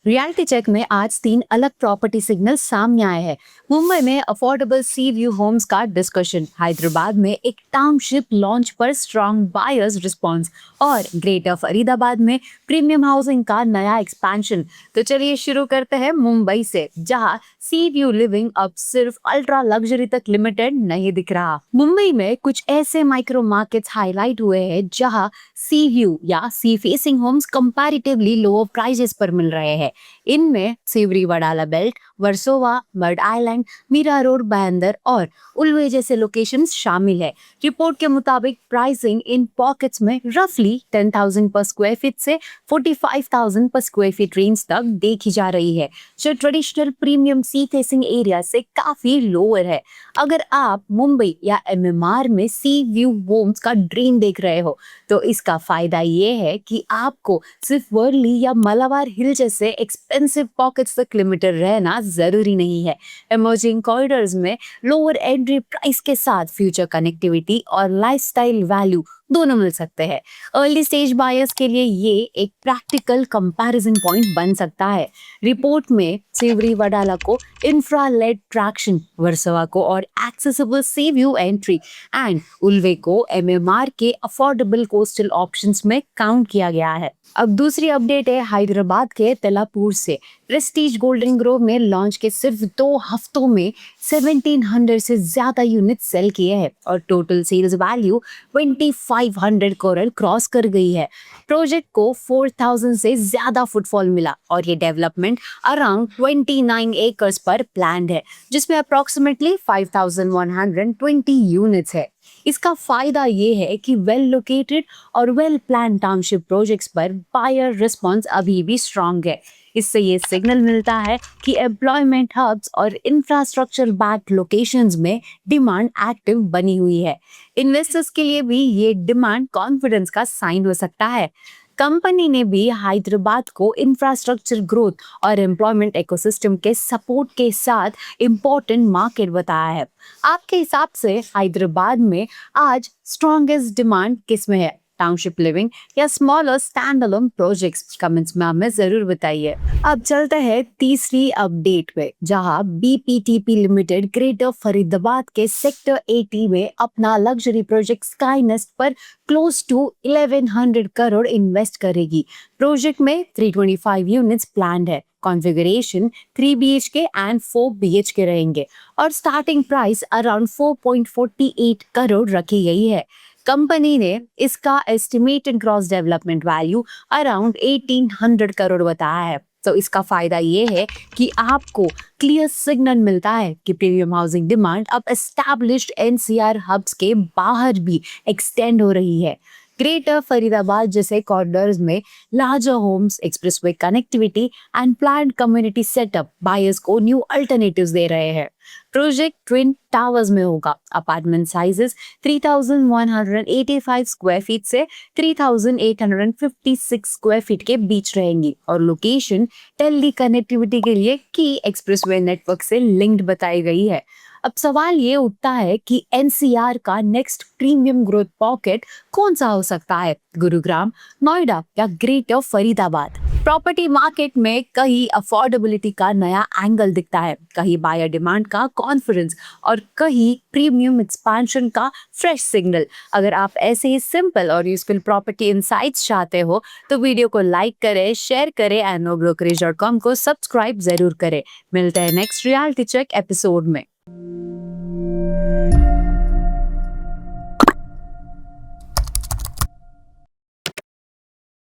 Reality check में आज 3 अलग प्रॉपर्टी सिग्नल सामने आए हैं। मुंबई में अफोर्डेबल सी व्यू होम्स का डिस्कशन, हैदराबाद में एक टाउनशिप लॉन्च पर स्ट्रॉन्ग बायर्स रिस्पांस और ग्रेटर फरीदाबाद में प्रीमियम हाउसिंग का नया एक्सपेंशन। तो चलिए शुरू करते हैं मुंबई से, जहां सी व्यू लिविंग अब सिर्फ अल्ट्रा लग्जरी तक लिमिटेड नहीं दिख रहा। मुंबई में कुछ ऐसे माइक्रो मार्केट्स हाईलाइट हुए हैं जहां सी व्यू या sea facing homes comparatively lower prices पर मिल रहे हैं। इनमें Sewri Wadala belt, Versova, Madh island, Mira road, बंदर और उल्वे जैसे लोकेशंस शामिल है। रिपोर्ट के मुताबिक प्राइसिंग इन पॉकेट्स में रफली 10,000 पर स्क्वायर फीट से 45,000 पर स्क्वायर फीट रेंज तक देखी जा रही है, जो traditional premium sea facing area से काफी लोअर है। अगर आप मुंबई या एमएमआर में सी व्यू होम्स का ड्रीम देख रहे हो, तो इसका फायदा ये है कि आपको सिर्फ वर्ली या मलाबार हिल जैसे एक्सपेंसिव पॉकेट्स तक लिमिटेड रहना जरूरी नहीं है। इमर्जिंग कॉरिडोर्स में लोअर एंट्री प्राइस के साथ फ्यूचर कनेक्टिविटी और लाइफस्टाइल वैल्यू दोनों मिल सकते हैं। अर्ली स्टेज बायर्स के लिए ये एक प्रैक्टिकल कंपैरिजन पॉइंट बन सकता है। रिपोर्ट में सेवरी वडाला को इंफ्रा लेड ट्रैक्शन, वर्सोवा को और accessible sea view entry and Ulwe को एमएमआर के अफोर्डेबल कोस्टल ऑप्शंस में काउंट किया गया है। अब दूसरी अपडेट है हैदराबाद के तेलापुर से। प्रेस्टीज गोल्डन ग्रोव में लॉन्च के सिर्फ 2 हफ्तों में 1700 से ज्यादा यूनिट सेल किए हैं और total sales value 2500 crore cross कर गई है। प्रोजेक्ट को 4000 से ज्यादा फुटफॉल मिला और ये डेवलपमेंट अराउंड 29 एकर्स पर प्लान्ड है, जिसमें अप्रोक्सीमेटली 5120 यूनिट्स है। इसका फायदा ये है कि वेल लोकेटेड और वेल प्लान टाउनशिप प्रोजेक्ट्स पर बायर रिस्पांस अभी भी स्ट्रांग है। इससे ये सिग्नल मिलता है कि एम्प्लॉयमेंट हब्स और इंफ्रास्ट्रक्चर बैक्ड लोकेशंस में डिमांड एक्टिव बनी हुई है। इन्वेस्टर्स के लिए भी ये डिमांड कॉन्फिडेंस का साइन हो सकता है। कंपनी ने भी हैदराबाद को इंफ्रास्ट्रक्चर ग्रोथ और एम्प्लॉयमेंट इकोसिस्टम के सपोर्ट के साथ इम्पोर्टेंट मार्केट बताया है। आपके हिसाब से हैदराबाद में आज स्ट्रॉन्गेस्ट डिमांड किस में है, टाउनशिप लिविंग या smaller stand alone projects? Comments में हमें जरूर बताइए। अब चलते हैं तीसरी अपडेट पे, जहां बीपीटीपी लिमिटेड ग्रेटर फरीदाबाद के सेक्टर 80 में अपना लग्जरी प्रोजेक्ट स्काई नेस्ट पर क्लोज टू 1100 करोड़ इन्वेस्ट करेगी। प्रोजेक्ट में 325 यूनिट्स प्लान्ड है। कॉन्फ़िगरेशन 3 BHK एंड 4 BHK रहेंगे और स्टार्टिंग प्राइस अराउंड 4.48 करोड़ रखी गई है। कंपनी ने इसका estimated gross development value around 1800 crore बताया है। तो इसका फायदा ये है कि आपको क्लियर सिग्नल मिलता है कि प्रीमियम हाउसिंग डिमांड अब एस्टैब्लिश्ड एनसीआर हब्स के बाहर भी एक्सटेंड हो रही है। ग्रेटर फरीदाबाद जैसे कॉरिडोर्स में larger homes, expressway connectivity and planned community setup buyers को न्यू अल्टरनेटिव्स दे रहे हैं। प्रोजेक्ट ट्विन टावर्स में होगा। अपार्टमेंट साइजेस 3185 स्क्वायर फीट से 3856 स्क्वायर फीट के बीच रहेंगी और लोकेशन टेली कनेक्टिविटी के लिए की एक्सप्रेसवे नेटवर्क से लिंक्ड बताई गई है। अब सवाल ये उठता है कि एनसीआर का नेक्स्ट प्रीमियम ग्रोथ पॉकेट कौन सा हो सकता है, गुरुग्राम, नोएडा या ग्रेटर फरीदाबाद? प्रॉपर्टी मार्केट में कहीं अफोर्डेबिलिटी का नया एंगल दिखता है, कहीं बायर डिमांड का कॉन्फिडेंस और कहीं प्रीमियम एक्सपेंशन का फ्रेश सिग्नल। अगर आप ऐसे ही सिंपल और यूजफुल प्रॉपर्टी इनसाइट्स चाहते हो तो वीडियो को लाइक करें, शेयर करें एंड nobrokerage.com को सब्सक्राइब जरूर करें। मिलते हैं नेक्स्ट रियलिटी चेक एपिसोड में।